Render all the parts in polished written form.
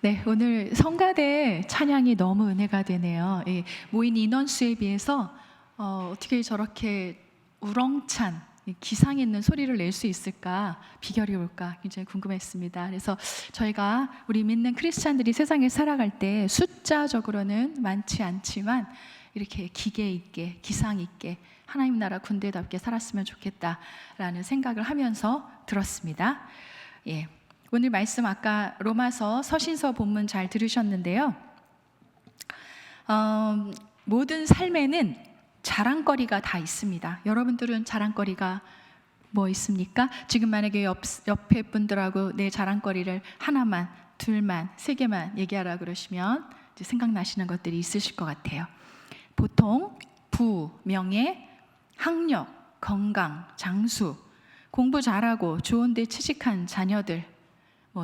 네, 오늘 성가대 찬양이 너무 은혜가 되네요. 모인 인원수에 비해서 어떻게 저렇게 우렁찬 기상 있는 소리를 낼 수 있을까, 비결이 뭘까 굉장히 궁금했습니다. 그래서 저희가 우리 믿는 크리스찬들이 세상에 살아갈 때 숫자적으로는 많지 않지만 이렇게 기계 있게, 기상 있게 하나님 나라 군대답게 살았으면 좋겠다라는 생각을 하면서 들었습니다. 오늘 말씀 아까 로마서 서신서 본문 잘 들으셨는데요. 모든 삶에는 자랑거리가 다 있습니다. 여러분들은 자랑거리가 뭐 있습니까? 지금 만약에 옆에 분들하고 내 자랑거리를 하나만, 둘만, 세 개만 얘기하라 그러시면 이제 생각나시는 것들이 있으실 것 같아요. 보통 부, 명예, 학력, 건강, 장수, 공부 잘하고 좋은 데 취직한 자녀들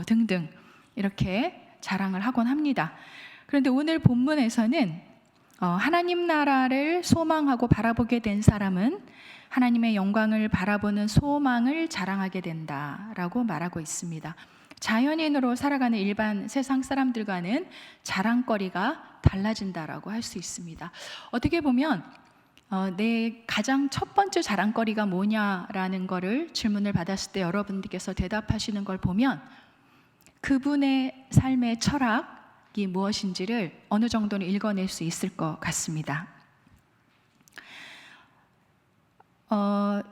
등등 이렇게 자랑을 하곤 합니다. 그런데 오늘 본문에서는 하나님 나라를 소망하고 바라보게 된 사람은 하나님의 영광을 바라보는 소망을 자랑하게 된다라고 말하고 있습니다. 자연인으로 살아가는 일반 세상 사람들과는 자랑거리가 달라진다라고 할 수 있습니다. 어떻게 보면 내 가장 첫 번째 자랑거리가 뭐냐라는 거를 질문을 받았을 때 여러분들께서 대답하시는 걸 보면 그분의 삶의 철학이 무엇인지를 어느 정도는 읽어낼 수 있을 것 같습니다.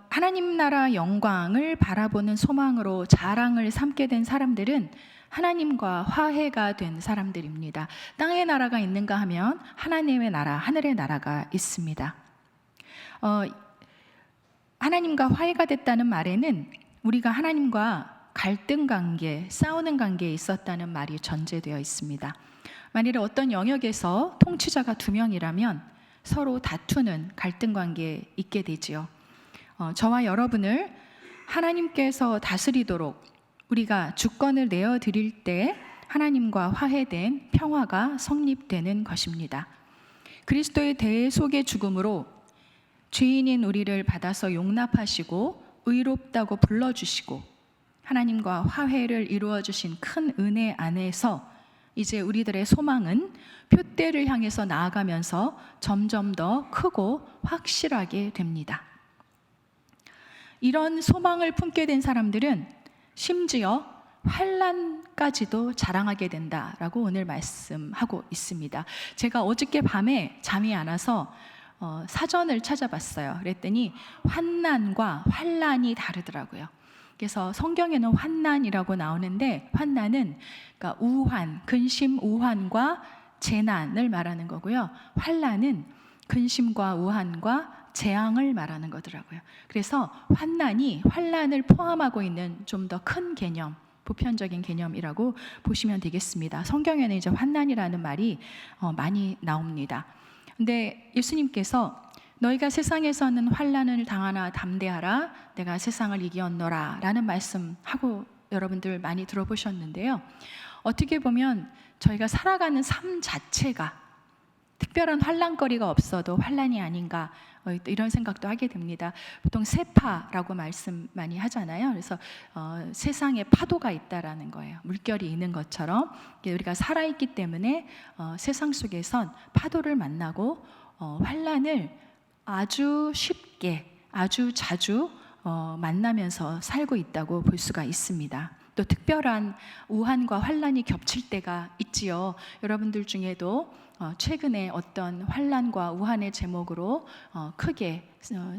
하나님 나라 영광을 바라보는 소망으로 자랑을 삼게 된 사람들은 하나님과 화해가 된 사람들입니다. 땅의 나라가 있는가 하면 하나님의 나라, 하늘의 나라가 있습니다. 하나님과 화해가 됐다는 말에는 우리가 하나님과 갈등 관계, 싸우는 관계에 있었다는 말이 전제되어 있습니다. 만일에 어떤 영역에서 통치자가 2명이라면 서로 다투는 갈등 관계에 있게 되지요. 저와 여러분을 하나님께서 다스리도록 우리가 주권을 내어드릴 때 하나님과 화해된 평화가 성립되는 것입니다. 그리스도의 대속의 죽음으로 죄인인 우리를 받아서 용납하시고 의롭다고 불러주시고 하나님과 화해를 이루어 주신 큰 은혜 안에서 이제 우리들의 소망은 표대를 향해서 나아가면서 점점 더 크고 확실하게 됩니다. 이런 소망을 품게 된 사람들은 심지어 환난까지도 자랑하게 된다라고 오늘 말씀하고 있습니다. 제가 어저께 밤에 잠이 안 와서 사전을 찾아봤어요. 그랬더니 환난과 환란이 다르더라고요. 그래서 성경에는 환난이라고 나오는데 환난은 그러니까 우환, 근심, 우환과 재난을 말하는 거고요. 환난은 근심과 우환과 재앙을 말하는 거더라고요. 그래서 환난이 환난을 포함하고 있는 좀 더 큰 개념, 보편적인 개념이라고 보시면 되겠습니다. 성경에는 이제 환난이라는 말이 많이 나옵니다. 근데 예수님께서 너희가 세상에서는 환난을 당하나 담대하라 내가 세상을 이기었노라 라는 말씀하고 여러분들 많이 들어보셨는데요. 어떻게 보면 저희가 살아가는 삶 자체가 특별한 환난거리가 없어도 환난이 아닌가 이런 생각도 하게 됩니다. 보통 세파라고 말씀 많이 하잖아요. 그래서 세상에 파도가 있다라는 거예요. 물결이 있는 것처럼 우리가 살아있기 때문에 세상 속에선 파도를 만나고 환난을 아주 쉽게, 아주 자주 만나면서 살고 있다고 볼 수가 있습니다. 또 특별한 우환과 환난이 겹칠 때가 있지요. 여러분들 중에도 최근에 어떤 환난과 우환의 제목으로 크게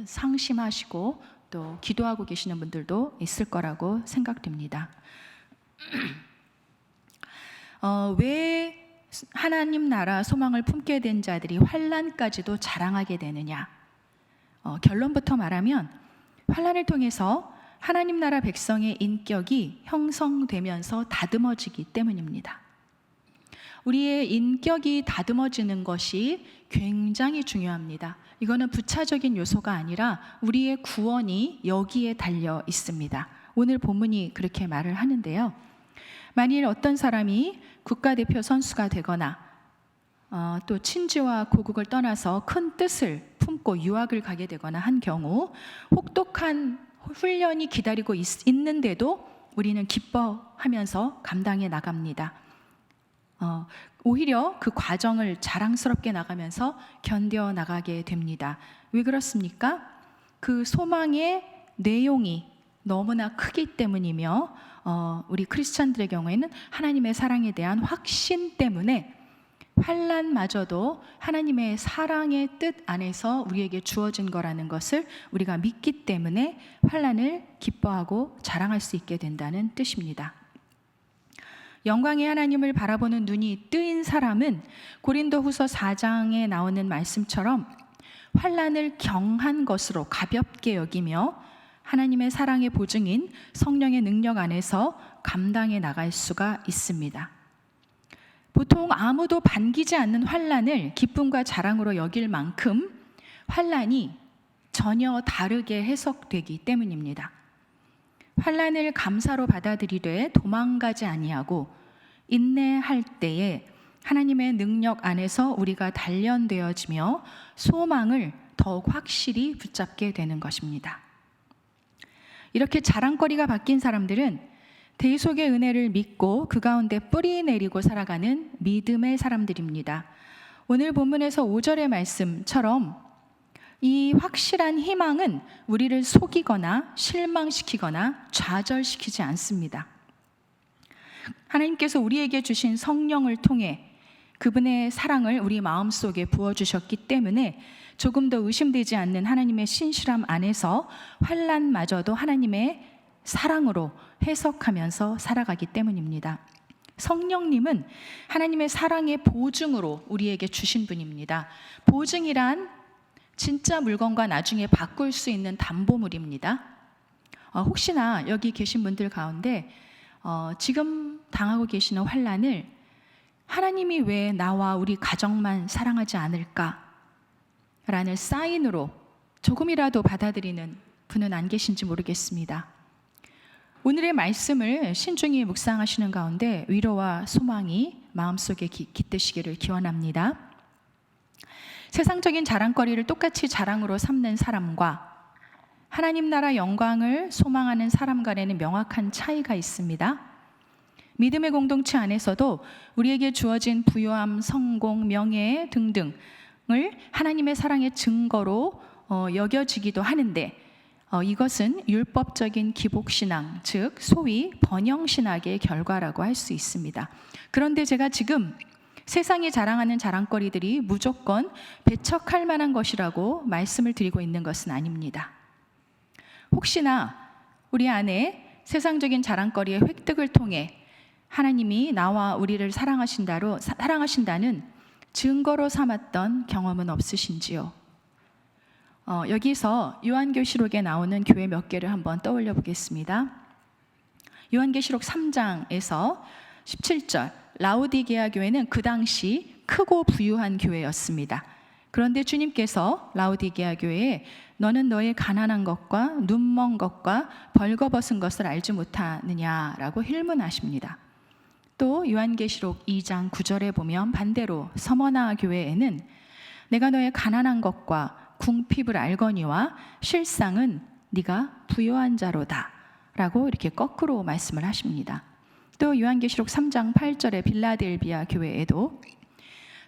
상심하시고 또 기도하고 계시는 분들도 있을 거라고 생각됩니다. 왜 하나님 나라 소망을 품게 된 자들이 환난까지도 자랑하게 되느냐? 결론부터 말하면 환난을 통해서 하나님 나라 백성의 인격이 형성되면서 다듬어지기 때문입니다. 우리의 인격이 다듬어지는 것이 굉장히 중요합니다. 이거는 부차적인 요소가 아니라 우리의 구원이 여기에 달려 있습니다. 오늘 본문이 그렇게 말을 하는데요. 만일 어떤 사람이 국가대표 선수가 되거나 또 친지와 고국을 떠나서 큰 뜻을 품고 유학을 가게 되거나 한 경우 혹독한 훈련이 기다리고 있는데도 우리는 기뻐하면서 감당해 나갑니다. 오히려 그 과정을 자랑스럽게 나가면서 견뎌 나가게 됩니다. 왜 그렇습니까? 그 소망의 내용이 너무나 크기 때문이며 우리 크리스찬들의 경우에는 하나님의 사랑에 대한 확신 때문에 환난마저도 하나님의 사랑의 뜻 안에서 우리에게 주어진 거라는 것을 우리가 믿기 때문에 환난을 기뻐하고 자랑할 수 있게 된다는 뜻입니다. 영광의 하나님을 바라보는 눈이 뜨인 사람은 고린도후서 4장에 나오는 말씀처럼 환난을 경한 것으로 가볍게 여기며 하나님의 사랑의 보증인 성령의 능력 안에서 감당해 나갈 수가 있습니다. 보통 아무도 반기지 않는 환난을 기쁨과 자랑으로 여길 만큼 환난이 전혀 다르게 해석되기 때문입니다. 환난을 감사로 받아들이되 도망가지 아니하고 인내할 때에 하나님의 능력 안에서 우리가 단련되어지며 소망을 더욱 확실히 붙잡게 되는 것입니다. 이렇게 자랑거리가 바뀐 사람들은 대속의 은혜를 믿고 그 가운데 뿌리 내리고 살아가는 믿음의 사람들입니다. 오늘 본문에서 5절의 말씀처럼 이 확실한 희망은 우리를 속이거나 실망시키거나 좌절시키지 않습니다. 하나님께서 우리에게 주신 성령을 통해 그분의 사랑을 우리 마음속에 부어주셨기 때문에 조금 더 의심되지 않는 하나님의 신실함 안에서 환난마저도 하나님의 사랑으로 해석하면서 살아가기 때문입니다. 성령님은 하나님의 사랑의 보증으로 우리에게 주신 분입니다. 보증이란 진짜 물건과 나중에 바꿀 수 있는 담보물입니다. 혹시나 여기 계신 분들 가운데 지금 당하고 계시는 환난을 하나님이 왜 나와 우리 가정만 사랑하지 않을까? 라는 사인으로 조금이라도 받아들이는 분은 안 계신지 모르겠습니다. 오늘의 말씀을 신중히 묵상하시는 가운데 위로와 소망이 마음속에 깃드시기를 기원합니다. 세상적인 자랑거리를 똑같이 자랑으로 삼는 사람과 하나님 나라 영광을 소망하는 사람 간에는 명확한 차이가 있습니다. 믿음의 공동체 안에서도 우리에게 주어진 부요함, 성공, 명예 등등을 하나님의 사랑의 증거로 여겨지기도 하는데 이것은 율법적인 기복신앙, 즉 소위 번영신학의 결과라고 할 수 있습니다. 그런데 제가 지금 세상이 자랑하는 자랑거리들이 무조건 배척할 만한 것이라고 말씀을 드리고 있는 것은 아닙니다. 혹시나 우리 안에 세상적인 자랑거리의 획득을 통해 하나님이 나와 우리를 사랑하신다는 증거로 삼았던 경험은 없으신지요? 여기서 요한계시록에 나오는 교회 몇 개를 한번 떠올려 보겠습니다. 요한계시록 3장에서 17절, 라오디게아 교회는 그 당시 크고 부유한 교회였습니다. 그런데 주님께서 라오디게아 교회에 너는 너의 가난한 것과 눈먼 것과 벌거벗은 것을 알지 못하느냐라고 힐문하십니다. 또 요한계시록 2장 9절에 보면 반대로 서머나 교회에는 내가 너의 가난한 것과 궁핍을 알거니와 실상은 네가 부요한 자로다 라고 이렇게 거꾸로 말씀을 하십니다. 또 요한계시록 3장 8절에 빌라델비아 교회에도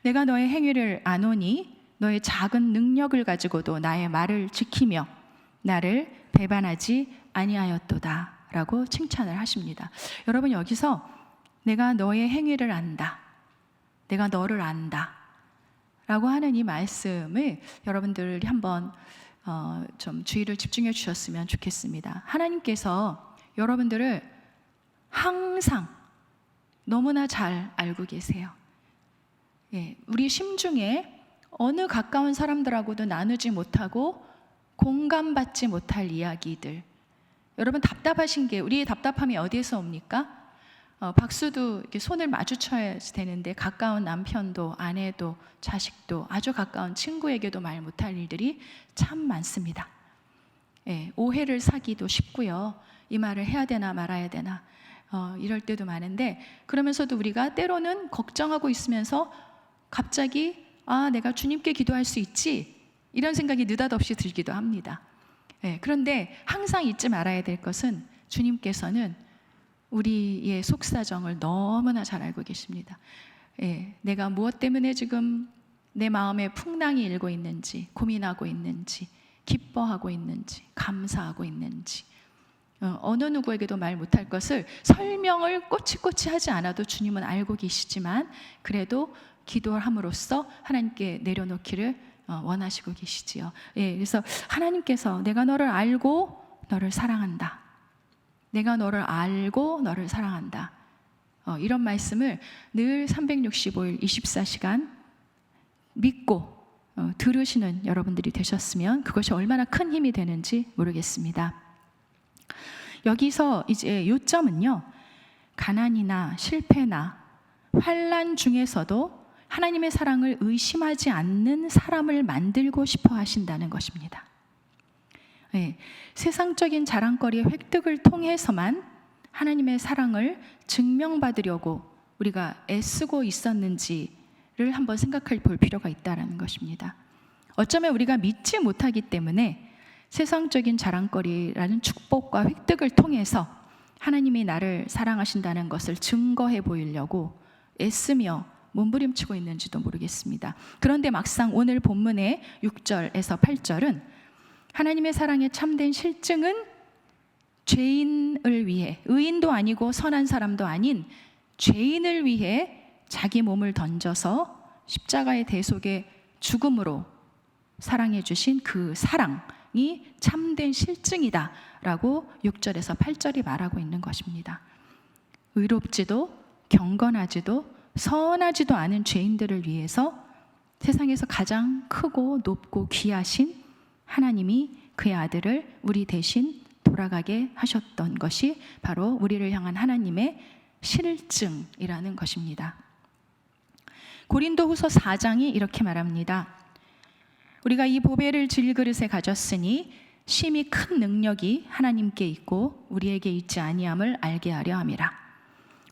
내가 너의 행위를 아노니 너의 작은 능력을 가지고도 나의 말을 지키며 나를 배반하지 아니하였도다 라고 칭찬을 하십니다. 여러분, 여기서 내가 너의 행위를 안다, 내가 너를 안다 라고 하는 이 말씀을 여러분들이 한번 좀 주의를 집중해 주셨으면 좋겠습니다. 하나님께서 여러분들을 항상 너무나 잘 알고 계세요. 우리 심중에 어느 가까운 사람들하고도 나누지 못하고 공감받지 못할 이야기들, 여러분 답답하신 게, 우리의 답답함이 어디에서 옵니까? 박수도 이렇게 손을 마주쳐야 되는데 가까운 남편도 아내도 자식도 아주 가까운 친구에게도 말 못할 일들이 참 많습니다. 오해를 사기도 쉽고요. 이 말을 해야 되나 말아야 되나 이럴 때도 많은데, 그러면서도 우리가 때로는 걱정하고 있으면서 갑자기 내가 주님께 기도할 수 있지, 이런 생각이 느닷없이 들기도 합니다. 그런데 항상 잊지 말아야 될 것은 주님께서는 우리의 속사정을 너무나 잘 알고 계십니다. 내가 무엇 때문에 지금 내 마음에 풍랑이 일고 있는지, 고민하고 있는지, 기뻐하고 있는지, 감사하고 있는지, 어느 누구에게도 말 못할 것을 설명을 꼬치꼬치 하지 않아도 주님은 알고 계시지만 그래도 기도함으로써 하나님께 내려놓기를 원하시고 계시지요. 그래서 하나님께서 내가 너를 알고 너를 사랑한다. 내가 너를 알고 너를 사랑한다. 이런 말씀을 늘 365일 24시간 믿고 들으시는 여러분들이 되셨으면 그것이 얼마나 큰 힘이 되는지 모르겠습니다. 여기서 이제 요점은요, 가난이나 실패나 환난 중에서도 하나님의 사랑을 의심하지 않는 사람을 만들고 싶어 하신다는 것입니다. 세상적인 자랑거리의 획득을 통해서만 하나님의 사랑을 증명받으려고 우리가 애쓰고 있었는지를 한번 생각해 볼 필요가 있다는 것입니다. 어쩌면 우리가 믿지 못하기 때문에 세상적인 자랑거리라는 축복과 획득을 통해서 하나님이 나를 사랑하신다는 것을 증거해 보이려고 애쓰며 몸부림치고 있는지도 모르겠습니다. 그런데 막상 오늘 본문의 6절에서 8절은 하나님의 사랑의 참된 실증은 죄인을 위해, 의인도 아니고 선한 사람도 아닌 죄인을 위해 자기 몸을 던져서 십자가의 대속의 죽음으로 사랑해 주신 그 사랑이 참된 실증이다 라고 6절에서 8절이 말하고 있는 것입니다. 의롭지도 경건하지도 선하지도 않은 죄인들을 위해서 세상에서 가장 크고 높고 귀하신 하나님이 그의 아들을 우리 대신 돌아가게 하셨던 것이 바로 우리를 향한 하나님의 실증이라는 것입니다. 고린도후서 4장이 이렇게 말합니다. 우리가 이 보배를 질그릇에 가졌으니 심히 큰 능력이 하나님께 있고 우리에게 있지 아니함을 알게 하려 함이라.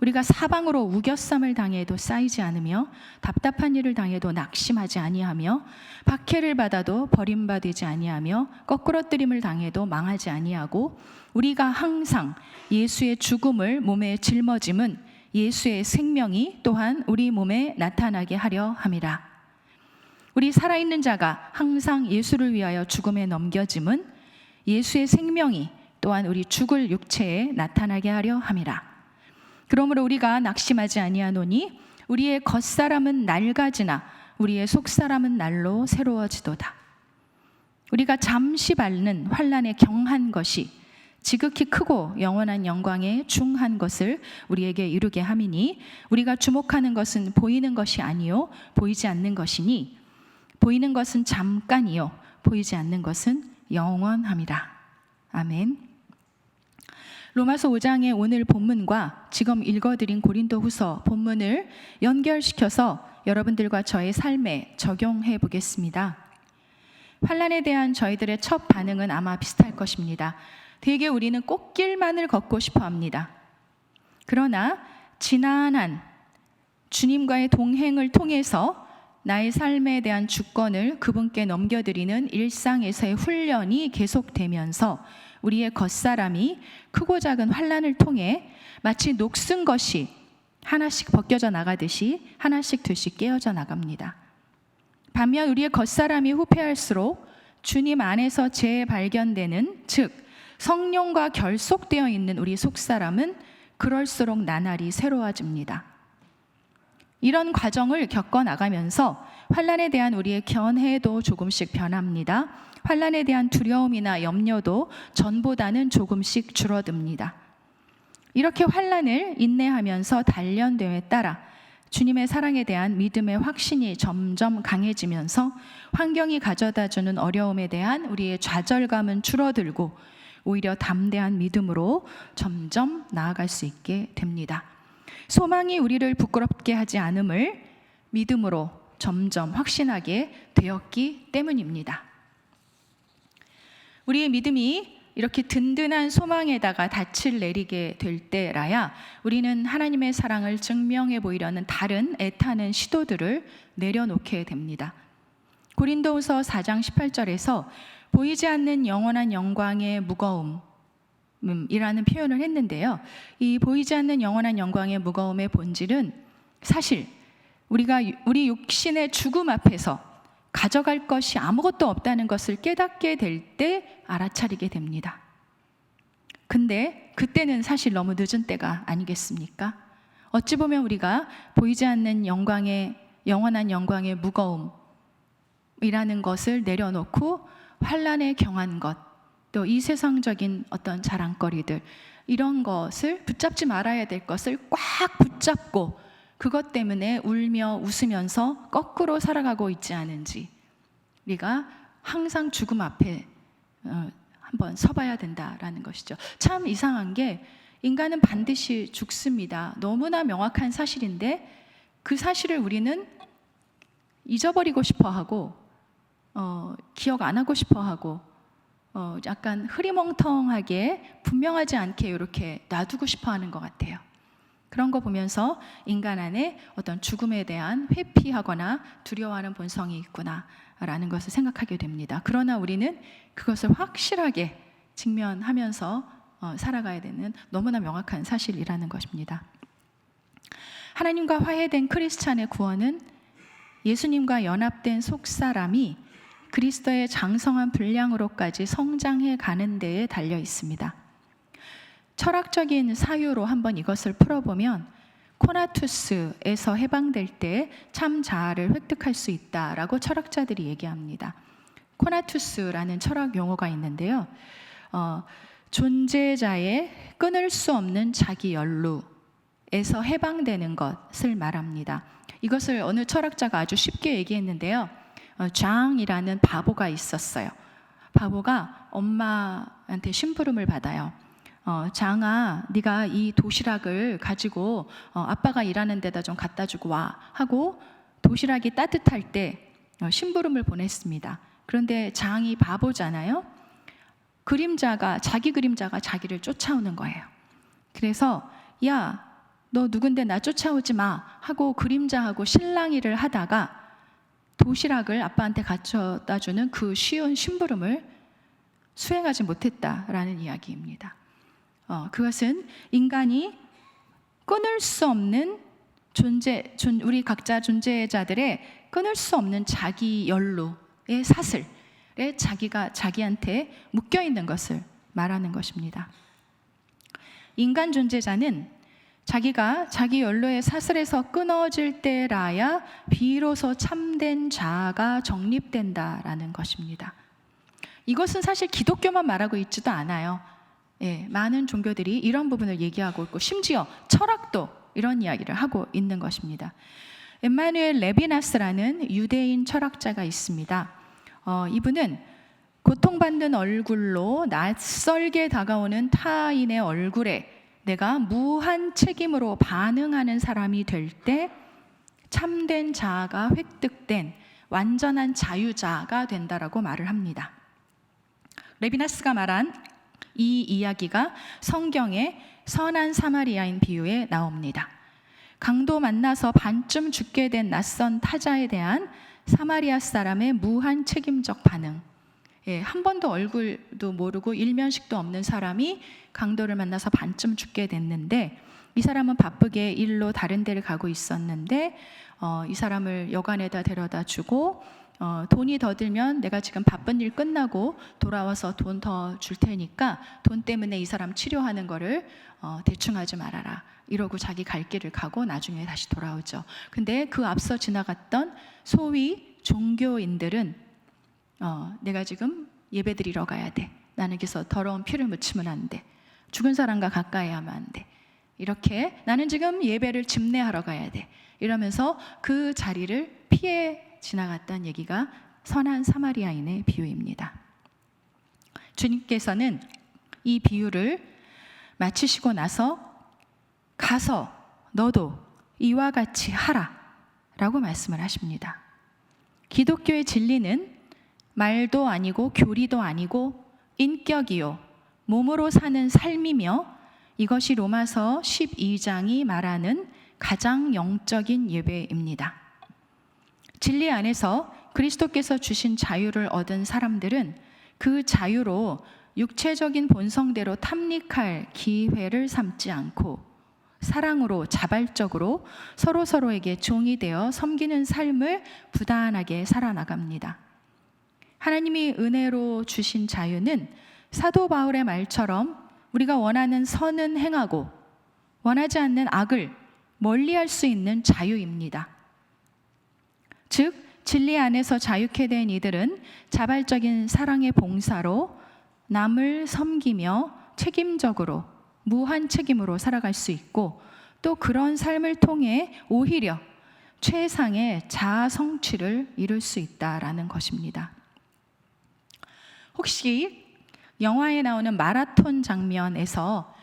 우리가 사방으로 우겨쌈을 당해도 쌓이지 않으며 답답한 일을 당해도 낙심하지 아니하며 박해를 받아도 버림받지 아니하며 거꾸러뜨림을 당해도 망하지 아니하고 우리가 항상 예수의 죽음을 몸에 짊어짐은 예수의 생명이 또한 우리 몸에 나타나게 하려 함이라. 우리 살아있는 자가 항상 예수를 위하여 죽음에 넘겨짐은 예수의 생명이 또한 우리 죽을 육체에 나타나게 하려 함이라. 그러므로 우리가 낙심하지 아니하노니 우리의 겉사람은 낡아지나 우리의 속사람은 날로 새로워지도다. 우리가 잠시 밟는 환난에 경한 것이 지극히 크고 영원한 영광에 중한 것을 우리에게 이루게 함이니 우리가 주목하는 것은 보이는 것이 아니요 보이지 않는 것이니 보이는 것은 잠깐이요 보이지 않는 것은 영원함이라. 아멘. 로마서 5장의 오늘 본문과 지금 읽어드린 고린도후서 본문을 연결시켜서 여러분들과 저의 삶에 적용해 보겠습니다. 환난에 대한 저희들의 첫 반응은 아마 비슷할 것입니다. 대개 우리는 꽃길만을 걷고 싶어 합니다. 그러나 지난한 주님과의 동행을 통해서 나의 삶에 대한 주권을 그분께 넘겨드리는 일상에서의 훈련이 계속되면서 우리의 겉사람이 크고 작은 환난을 통해 마치 녹슨 것이 하나씩 벗겨져 나가듯이 하나씩 둘씩 깨어져 나갑니다. 반면 우리의 겉사람이 후패할수록 주님 안에서 재발견되는, 즉 성령과 결속되어 있는 우리 속사람은 그럴수록 나날이 새로워집니다. 이런 과정을 겪어 나가면서 환난에 대한 우리의 견해도 조금씩 변합니다. 환난에 대한 두려움이나 염려도 전보다는 조금씩 줄어듭니다. 이렇게 환난을 인내하면서 단련됨에 따라 주님의 사랑에 대한 믿음의 확신이 점점 강해지면서 환경이 가져다주는 어려움에 대한 우리의 좌절감은 줄어들고 오히려 담대한 믿음으로 점점 나아갈 수 있게 됩니다. 소망이 우리를 부끄럽게 하지 않음을 믿음으로 점점 확신하게 되었기 때문입니다. 우리의 믿음이 이렇게 든든한 소망에다가 닻을 내리게 될 때라야 우리는 하나님의 사랑을 증명해 보이려는 다른 애타는 시도들을 내려놓게 됩니다. 고린도후서 4장 18절에서 보이지 않는 영원한 영광의 무거움 이라는 표현을 했는데요. 이 보이지 않는 영원한 영광의 무거움의 본질은 사실 우리 육신의 죽음 앞에서 가져갈 것이 아무것도 없다는 것을 깨닫게 될 때 알아차리게 됩니다. 근데 그때는 사실 너무 늦은 때가 아니겠습니까? 어찌 보면 우리가 보이지 않는 영원한 영광의 무거움이라는 것을 내려놓고 환난에 경한 것, 또 이 세상적인 어떤 자랑거리들, 이런 것을 붙잡지 말아야 될 것을 꽉 붙잡고 그것 때문에 울며 웃으면서 거꾸로 살아가고 있지 않은지, 우리가 항상 죽음 앞에 한번 서봐야 된다라는 것이죠. 참 이상한 게 인간은 반드시 죽습니다. 너무나 명확한 사실인데 그 사실을 우리는 잊어버리고 싶어하고 기억 안 하고 싶어하고 약간 흐리멍텅하게 분명하지 않게 이렇게 놔두고 싶어하는 것 같아요. 그런 거 보면서 인간 안에 어떤 죽음에 대한 회피하거나 두려워하는 본성이 있구나라는 것을 생각하게 됩니다. 그러나 우리는 그것을 확실하게 직면하면서 살아가야 되는 너무나 명확한 사실이라는 것입니다. 하나님과 화해된 크리스찬의 구원은 예수님과 연합된 속사람이 그리스도의 장성한 분량으로까지 성장해 가는 데에 달려 있습니다. 철학적인 사유로 한번 이것을 풀어보면 코나투스에서 해방될 때 참 자아를 획득할 수 있다라고 철학자들이 얘기합니다. 코나투스라는 철학 용어가 있는데요. 존재자의 끊을 수 없는 자기 연루에서 해방되는 것을 말합니다. 이것을 어느 철학자가 아주 쉽게 얘기했는데요. 장이라는 바보가 있었어요. 바보가 엄마한테 심부름을 받아요. 장아, 네가 이 도시락을 가지고 아빠가 일하는 데다 좀 갖다 주고 와 하고 도시락이 따뜻할 때 심부름을 보냈습니다. 그런데 장이 바보잖아요. 자기 그림자가 자기를 쫓아오는 거예요. 그래서 야, 너 누군데 나 쫓아오지 마 하고 그림자하고 실랑이를 하다가 도시락을 아빠한테 갖다 주는 그 쉬운 심부름을 수행하지 못했다라는 이야기입니다. 그것은 인간이 끊을 수 없는 우리 각자 존재자들의 끊을 수 없는 자기 연루의 사슬에 자기가 자기한테 묶여 있는 것을 말하는 것입니다. 인간 존재자는 자기가 자기 연루의 사슬에서 끊어질 때라야 비로소 참된 자아가 정립된다라는 것입니다. 이것은 사실 기독교만 말하고 있지도 않아요. 많은 종교들이 이런 부분을 얘기하고 있고 심지어 철학도 이런 이야기를 하고 있는 것입니다. 엠마누엘 레비나스라는 유대인 철학자가 있습니다. 이분은 고통받는 얼굴로 낯설게 다가오는 타인의 얼굴에 내가 무한 책임으로 반응하는 사람이 될 때 참된 자아가 획득된 완전한 자유자가 된다라고 말을 합니다. 레비나스가 말한 이 이야기가 성경의 선한 사마리아인 비유에 나옵니다. 강도 만나서 반쯤 죽게 된 낯선 타자에 대한 사마리아 사람의 무한 책임적 반응. 한 번도 얼굴도 모르고 일면식도 없는 사람이 강도를 만나서 반쯤 죽게 됐는데 이 사람은 바쁘게 일로 다른 데를 가고 있었는데 이 사람을 여관에다 데려다 주고 돈이 더 들면 내가 지금 바쁜 일 끝나고 돌아와서 돈 더 줄 테니까 돈 때문에 이 사람 치료하는 거를 대충 하지 말아라 이러고 자기 갈 길을 가고 나중에 다시 돌아오죠. 근데 그 앞서 지나갔던 소위 종교인들은 내가 지금 예배 드리러 가야 돼. 나는 여기서 더러운 피를 묻히면 안 돼. 죽은 사람과 가까이 하면 안 돼. 이렇게 나는 지금 예배를 집례하러 가야 돼. 이러면서 그 자리를 피해 지나갔다는 얘기가 선한 사마리아인의 비유입니다. 주님께서는 이 비유를 마치시고 나서 가서 너도 이와 같이 하라 라고 말씀을 하십니다. 기독교의 진리는 말도 아니고 교리도 아니고 인격이요 몸으로 사는 삶이며 이것이 로마서 12장이 말하는 가장 영적인 예배입니다. 진리 안에서 그리스도께서 주신 자유를 얻은 사람들은 그 자유로 육체적인 본성대로 탐닉할 기회를 삼지 않고 사랑으로 자발적으로 서로서로에게 종이 되어 섬기는 삶을 부단하게 살아나갑니다. 하나님이 은혜로 주신 자유는 사도 바울의 말처럼 우리가 원하는 선은 행하고 원하지 않는 악을 멀리할 수 있는 자유입니다. 즉 진리 안에서 자유케 된 이들은 자발적인 사랑의 봉사로 남을 섬기며 책임적으로 무한 책임으로 살아갈 수 있고, 또 그런 삶을 통해 오히려 최상의 자아 성취를 이룰 수 있다라는 것입니다. 혹시 영화에 나오는 마라톤 장면에서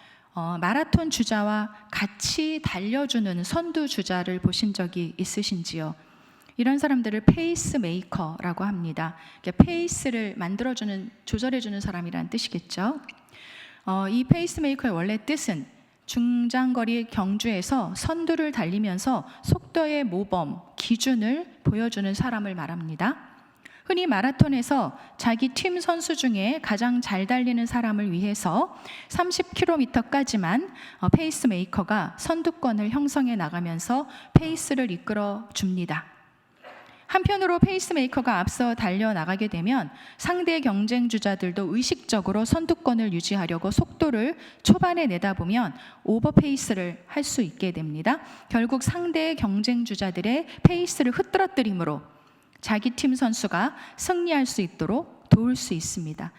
마라톤 주자와 같이 달려주는 선두 주자를 보신 적이 있으신지요? 이런 사람들을 페이스메이커라고 합니다. 페이스를 만들어주는, 조절해주는 사람이라는 뜻이겠죠. 이 페이스메이커의 원래 뜻은 중장거리 경주에서 선두를 달리면서 속도의 모범, 기준을 보여주는 사람을 말합니다. 흔히 마라톤에서 자기 팀 선수 중에 가장 잘 달리는 사람을 위해서 30km까지만 페이스메이커가 선두권을 형성해 나가면서 페이스를 이끌어 줍니다. 한편으로 페이스메이커가 앞서 달려나가게 되면 상대 경쟁주자들도 의식적으로 선두권을 유지하려고 속도를 초반에 내다보면 오버페이스를 할 수 있게 됩니다. 결국 상대 경쟁주자들의 페이스를 흐트러뜨림으로 자기 팀 선수가 승리할 수 있도록 도울 수 있습니다.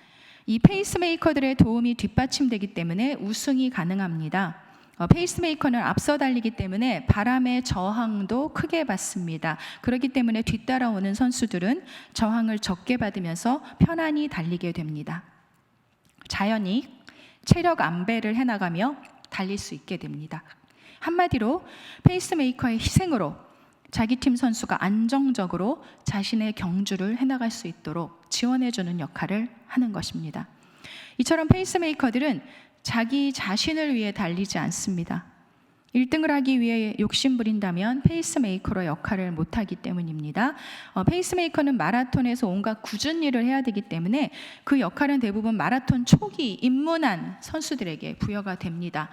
이 페이스메이커들의 도움이 뒷받침되기 때문에 우승이 가능합니다. 페이스메이커는 앞서 달리기 때문에 바람의 저항도 크게 받습니다. 그렇기 때문에 뒤따라오는 선수들은 저항을 적게 받으면서 편안히 달리게 됩니다. 자연히 체력 안배를 해나가며 달릴 수 있게 됩니다. 한마디로 페이스메이커의 희생으로 자기 팀 선수가 안정적으로 자신의 경주를 해나갈 수 있도록 지원해주는 역할을 하는 것입니다. 이처럼 페이스메이커들은 자기 자신을 위해 달리지 않습니다. 1등을 하기 위해 욕심 부린다면 페이스메이커로 역할을 못하기 때문입니다. 페이스메이커는 마라톤에서 온갖 굳은 일을 해야 되기 때문에 그 역할은 대부분 마라톤 초기 입문한 선수들에게 부여가 됩니다.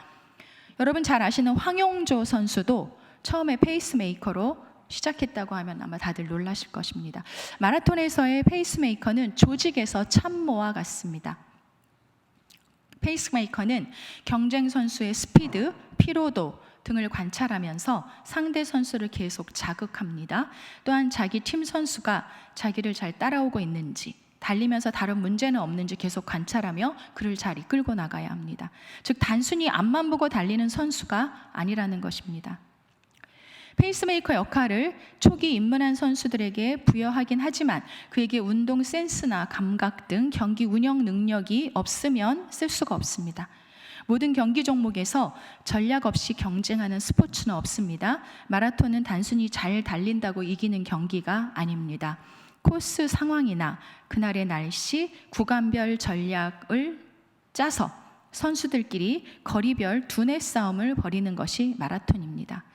여러분 잘 아시는 황용조 선수도 처음에 페이스메이커로 시작했다고 하면 아마 다들 놀라실 것입니다. 마라톤에서의 페이스메이커는 조직에서 참모와 같습니다. 페이스메이커는 경쟁 선수의 스피드, 피로도 등을 관찰하면서 상대 선수를 계속 자극합니다. 또한 자기 팀 선수가 자기를 잘 따라오고 있는지, 달리면서 다른 문제는 없는지 계속 관찰하며 그를 잘 이끌고 나가야 합니다. 즉 단순히 앞만 보고 달리는 선수가 아니라는 것입니다. 페이스메이커 역할을 초기 입문한 선수들에게 부여하긴 하지만 그에게 운동 센스나 감각 등 경기 운영 능력이 없으면 쓸 수가 없습니다. 모든 경기 종목에서 전략 없이 경쟁하는 스포츠는 없습니다. 마라톤은 단순히 잘 달린다고 이기는 경기가 아닙니다. 코스 상황이나 그날의 날씨, 구간별 전략을 짜서 선수들끼리 거리별 두뇌 싸움을 벌이는 것이 마라톤입니다.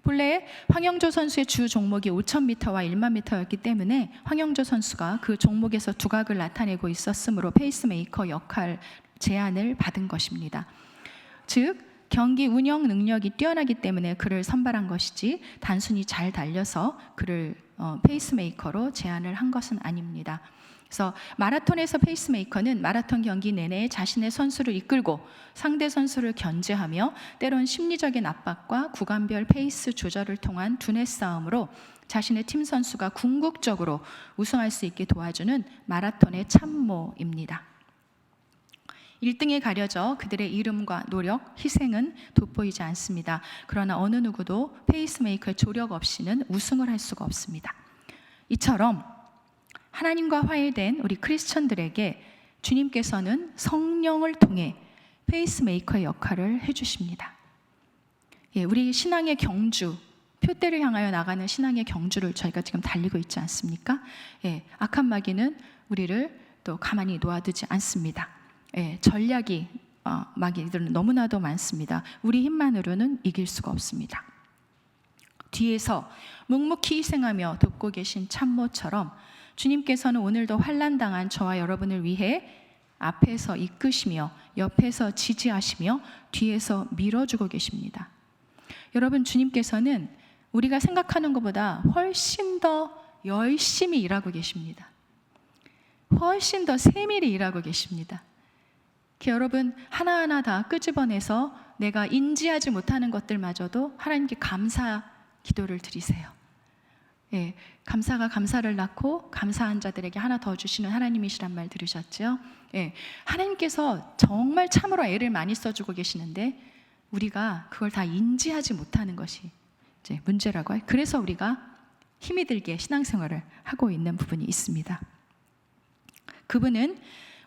본래 황영조 선수의 주 종목이 5000m와 10000m였기 때문에 황영조 선수가 그 종목에서 두각을 나타내고 있었으므로 페이스메이커 역할 제안을 받은 것입니다. 즉 경기 운영 능력이 뛰어나기 때문에 그를 선발한 것이지 단순히 잘 달려서 그를 페이스메이커로 제안을 한 것은 아닙니다. 그래서 마라톤에서 페이스메이커는 마라톤 경기 내내 자신의 선수를 이끌고 상대 선수를 견제하며 때론 심리적인 압박과 구간별 페이스 조절을 통한 두뇌 싸움으로 자신의 팀 선수가 궁극적으로 우승할 수 있게 도와주는 마라톤의 참모입니다. 1등에 가려져 그들의 이름과 노력, 희생은 돋보이지 않습니다. 그러나 어느 누구도 페이스메이커의 조력 없이는 우승을 할 수가 없습니다. 이처럼 하나님과 화해된 우리 크리스천들에게 주님께서는 성령을 통해 페이스메이커의 역할을 해주십니다. 우리 신앙의 경주, 표대를 향하여 나가는 신앙의 경주를 저희가 지금 달리고 있지 않습니까? 악한 마귀는 우리를 또 가만히 놓아두지 않습니다. 전략이 마귀들은 너무나도 많습니다. 우리 힘만으로는 이길 수가 없습니다. 뒤에서 묵묵히 희생하며 돕고 계신 참모처럼 주님께서는 오늘도 환난당한 저와 여러분을 위해 앞에서 이끄시며 옆에서 지지하시며 뒤에서 밀어주고 계십니다. 여러분, 주님께서는 우리가 생각하는 것보다 훨씬 더 열심히 일하고 계십니다. 훨씬 더 세밀히 일하고 계십니다. 여러분, 하나하나 다 끄집어내서 내가 인지하지 못하는 것들마저도 하나님께 감사 기도를 드리세요. 예, 감사가 감사를 낳고 감사한 자들에게 하나 더 주시는 하나님이시란 말 들으셨죠? 예, 하나님께서 정말 참으로 애를 많이 써주고 계시는데 우리가 그걸 다 인지하지 못하는 것이 이제 문제라고 해요. 그래서 우리가 힘이 들게 신앙생활을 하고 있는 부분이 있습니다. 그분은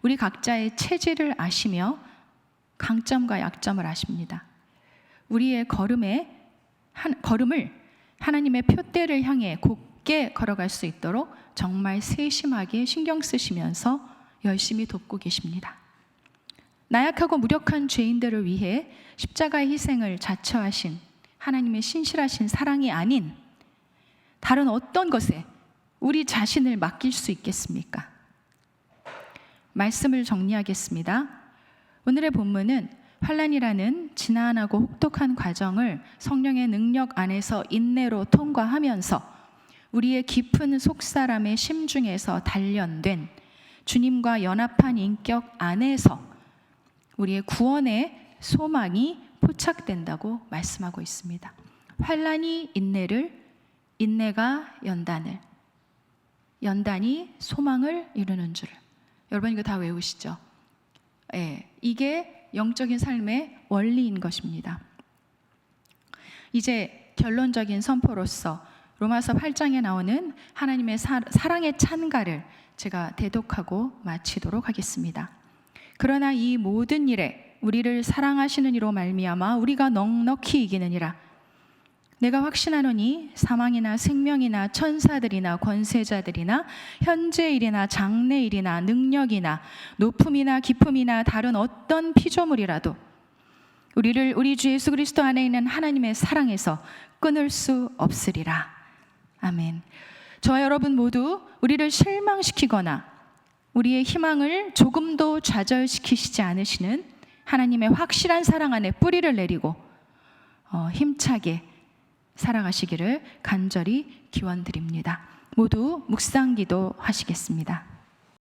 우리 각자의 체질을 아시며 강점과 약점을 아십니다. 우리의 걸음을 하나님의 표대를 향해 곧게 걸어갈 수 있도록 정말 세심하게 신경 쓰시면서 열심히 돕고 계십니다. 나약하고 무력한 죄인들을 위해 십자가의 희생을 자처하신 하나님의 신실하신 사랑이 아닌 다른 어떤 것에 우리 자신을 맡길 수 있겠습니까? 말씀을 정리하겠습니다. 오늘의 본문은 환난이라는 지난하고 혹독한 과정을 성령의 능력 안에서 인내로 통과하면서 우리의 깊은 속사람의 심중에서 단련된 주님과 연합한 인격 안에서 우리의 구원의 소망이 포착된다고 말씀하고 있습니다. 환난이 인내를, 인내가 연단을, 연단이 소망을 이루는 줄을. 여러분, 이거 다 외우시죠? 예, 이게 영적인 삶의 원리인 것입니다. 이제 결론적인 선포로서 로마서 8장에 나오는 하나님의 사랑의 찬가를 제가 대독하고 마치도록 하겠습니다. 그러나 이 모든 일에 우리를 사랑하시는 이로 말미암아 우리가 넉넉히 이기느니라. 내가 확신하노니 사망이나 생명이나 천사들이나 권세자들이나 현재일이나 장래일이나 능력이나 높음이나 깊음이나 다른 어떤 피조물이라도 우리를 우리 주 예수 그리스도 안에 있는 하나님의 사랑에서 끊을 수 없으리라. 아멘. 저와 여러분 모두 우리를 실망시키거나 우리의 희망을 조금도 좌절시키시지 않으시는 하나님의 확실한 사랑 안에 뿌리를 내리고 힘차게 살아가시기를 간절히 기원드립니다. 모두 묵상기도 하시겠습니다.